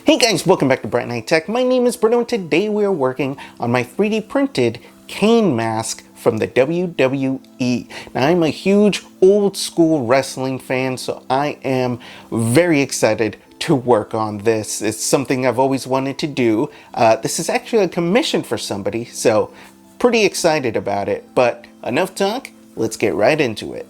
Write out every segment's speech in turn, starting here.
Hey guys, welcome back to Bright Night Tech. My name is Berto and today we are working on my 3D printed Kane mask from the WWE. Now I'm a huge old school wrestling fan, so I am very excited to work on this. It's something I've always wanted to do. This is actually a commission for somebody, so pretty excited about it. But enough talk, let's get right into it.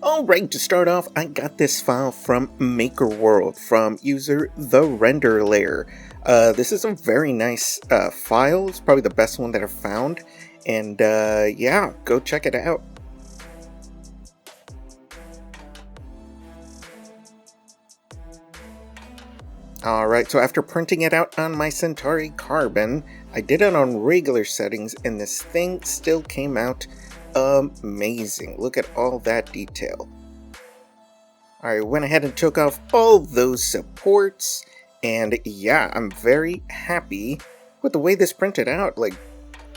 Alright, to start off, I got this file from Makerworld from user The Render Layer. This is a very nice file. It's probably the best one that I've found. And yeah, go check it out. Alright, so after printing it out on my centauricarbon, I did it on regular settings and this thing still came out amazing. Look at all that detail. Alright, went ahead and took off all those supports, and yeah, I'm very happy with the way this printed out. Like,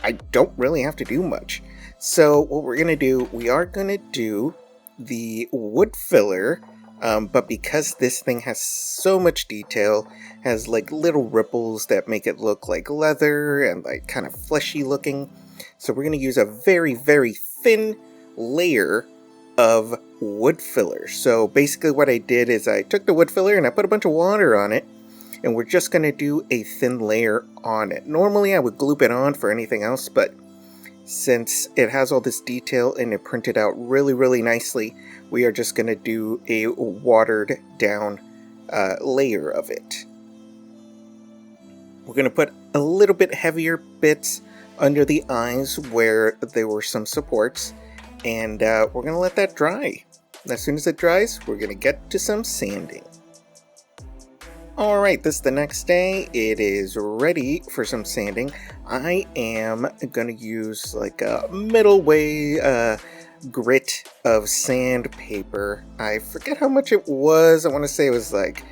I don't really have to do much. So what we're gonna do, we are gonna do the wood filler, but because this thing has so much detail, has like little ripples that make it look like leather and like kind of fleshy looking. So we're going to use a very, very thin layer of wood filler. So basically what I did is I took the wood filler and I put a bunch of water on it, and we're just going to do a thin layer on it. Normally I would glue it on for anything else, but since it has all this detail and it printed out really, really nicely, we are just going to do a watered down layer of it. We're going to put a little bit heavier bits under the eyes where there were some supports, and we're going to let that dry. As soon as it dries, we're going to get to some sanding. Alright, this is the next day. It is ready for some sanding. I am going to use like a middle way grit of sandpaper. I forget how much it was. I want to say it was like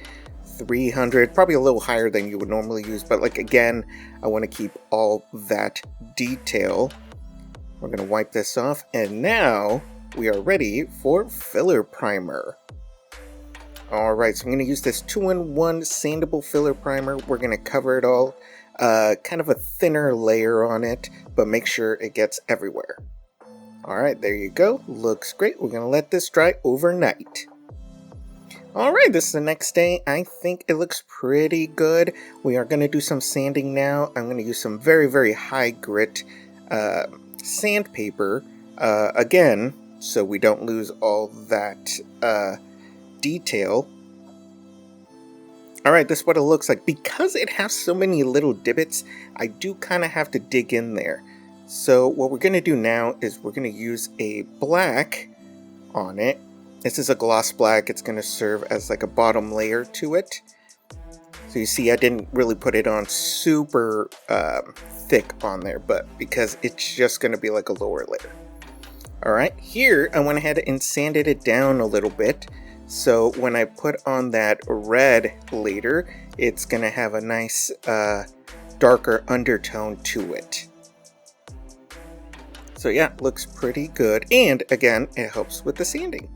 300, probably a little higher than you would normally use, but like again, I want to keep all that detail. We're going to wipe this off, and now we are ready for filler primer. Alright, so I'm going to use this 2-in-1 sandable filler primer. We're going to cover it all, kind of a thinner layer on it, but make sure it gets everywhere. Alright, there you go. Looks great. We're going to let this dry overnight. Alright, this is the next day. I think it looks pretty good. We are going to do some sanding now. I'm going to use some very, very high grit sandpaper, again, so we don't lose all that detail. Alright, this is what it looks like. Because it has so many little divots, I do kind of have to dig in there. So what we're going to do now is we're going to use a black on it. This is a gloss black. It's going to serve as like a bottom layer to it. So you see I didn't really put it on super thick on there, but because it's just going to be like a lower layer. Alright, here I went ahead and sanded it down a little bit. So when I put on that red later, it's going to have a nice darker undertone to it. So yeah, looks pretty good. And again, it helps with the sanding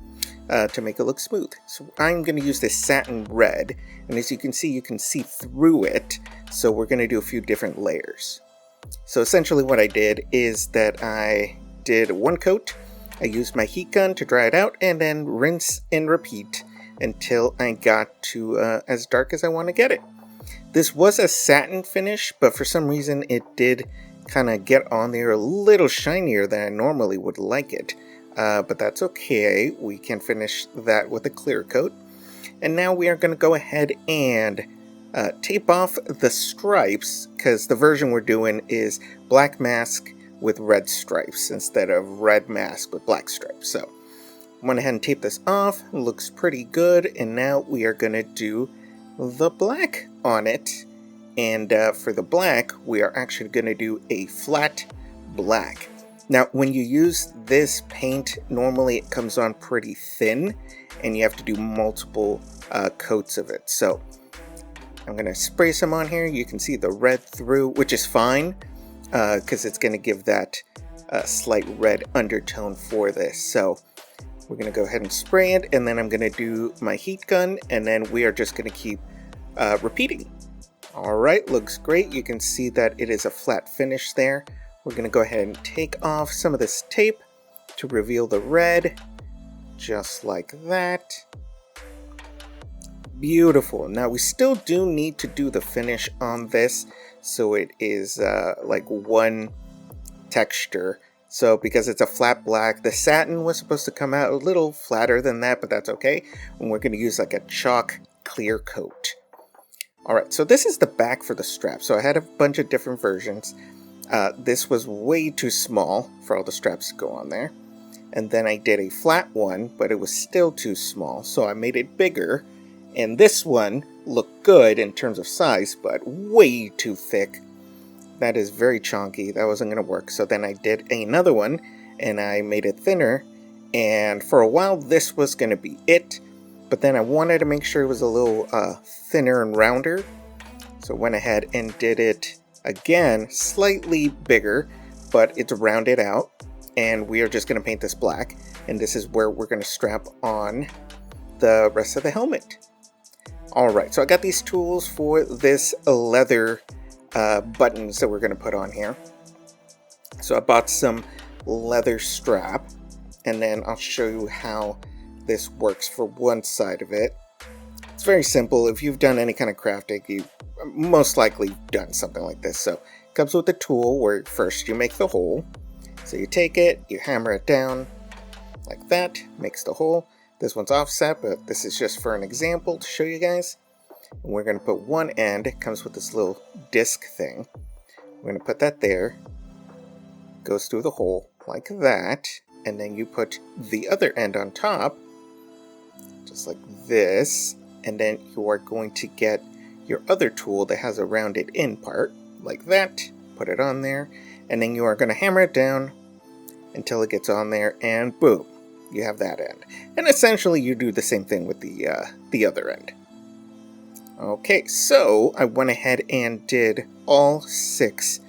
to make it look smooth. So I'm going to use this satin red, and as you can see through it. So we're going to do a few different layers. So essentially what I did is that I did one coat. I used my heat gun to dry it out, and then rinse and repeat until I got to as dark as I want to get it. This was a satin finish, but for some reason it did kind of get on there a little shinier than I normally would like it. But that's okay. We can finish that with a clear coat. And now we are going to go ahead and tape off the stripes, because the version we're doing is black mask with red stripes instead of red mask with black stripes. So I went ahead and taped this off. It looks pretty good. And now we are going to do the black on it. And for the black, we are actually going to do a flat black. Now, when you use this paint, normally it comes on pretty thin, and you have to do multiple coats of it. So I'm going to spray some on here. You can see the red through, which is fine, because it's going to give that slight red undertone for this. So we're going to go ahead and spray it, and then I'm going to do my heat gun, and then we are just going to keep repeating. Alright, looks great. You can see that it is a flat finish there. We're going to go ahead and take off some of this tape to reveal the red, just like that. Beautiful. Now we still do need to do the finish on this, so it is like one texture. So because it's a flat black, the satin was supposed to come out a little flatter than that, but that's okay. And we're going to use like a chalk clear coat. Alright, so this is the back for the strap. So I had a bunch of different versions. This was way too small for all the straps to go on there. And then I did a flat one, but it was still too small, so I made it bigger. And this one looked good in terms of size, but way too thick. That is very chunky. That wasn't going to work. So then I did another one, and I made it thinner. And for a while, this was going to be it. But then I wanted to make sure it was a little thinner and rounder. So went ahead and did it again, slightly bigger, but it's rounded out. And we are just going to paint this black. And this is where we're going to strap on the rest of the helmet. Alright, so I got these tools for this leather buttons that we're going to put on here. So I bought some leather strap. And then I'll show you how this works for one side of it. It's very simple. If you've done any kind of crafting, you've most likely done something like this. So it comes with a tool where first you make the hole. So you take it, you hammer it down like that, makes the hole. This one's offset, but this is just for an example to show you guys. And we're going to put one end, it comes with this little disc thing. We're going to put that there, goes through the hole like that, and then you put the other end on top, just like this, and then you are going to get your other tool that has a rounded in part, like that, put it on there, and then you are going to hammer it down until it gets on there, and boom, you have that end. And essentially you do the same thing with the other end. Okay, so I went ahead and did all 6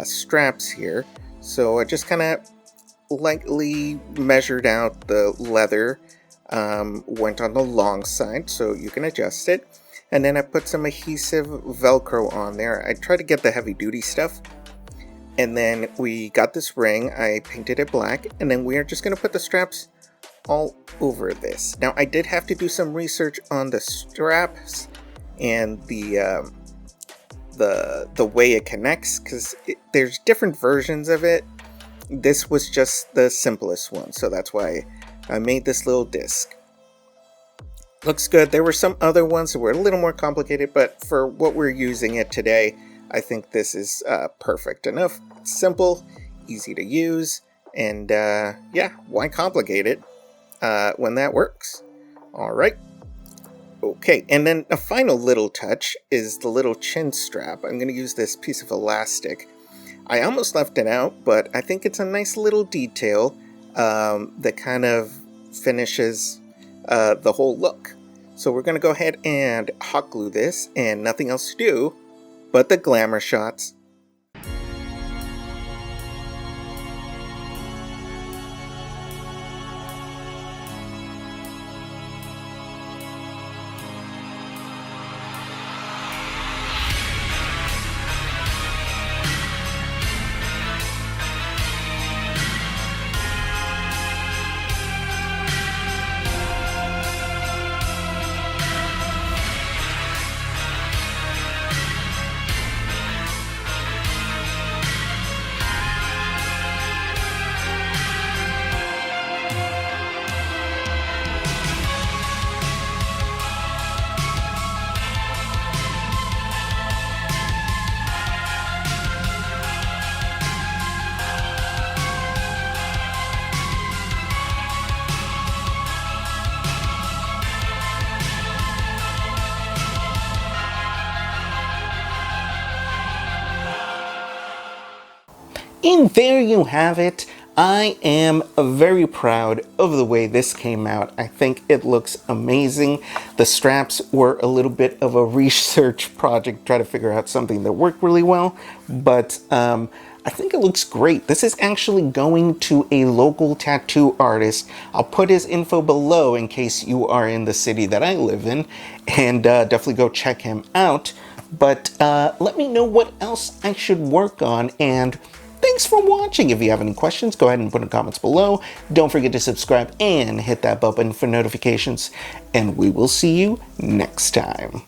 straps here. So I just kind of lightly measured out the leather, went on the long side so you can adjust it, and then I put some adhesive Velcro on there. I tried to get the heavy duty stuff, and then we got this ring. I painted it black, and then we are just going to put the straps all over this. Now I did have to do some research on the straps and the way it connects, because there's different versions of it. This was just the simplest one, so that's why I made this little disc. Looks good. There were some other ones that were a little more complicated, but for what we're using it today, I think this is perfect enough. It's simple, easy to use, and yeah, why complicate it when that works? Alright. Okay, and then a final little touch is the little chin strap. I'm going to use this piece of elastic. I almost left it out, but I think it's a nice little detail that kind of finishes the whole look. So we're going to go ahead and hot glue this, and nothing else to do but the glamour shots. And there you have it. I am very proud of the way this came out. I think it looks amazing. The straps were a little bit of a research project, try to figure out something that worked really well, but I think it looks great. This is actually going to a local tattoo artist. I'll put his info below in case you are in the city that I live in, and definitely go check him out. But let me know what else I should work on, and thanks for watching. If you have any questions, go ahead and put in the comments below. Don't forget to subscribe and hit that bell button for notifications, and we will see you next time.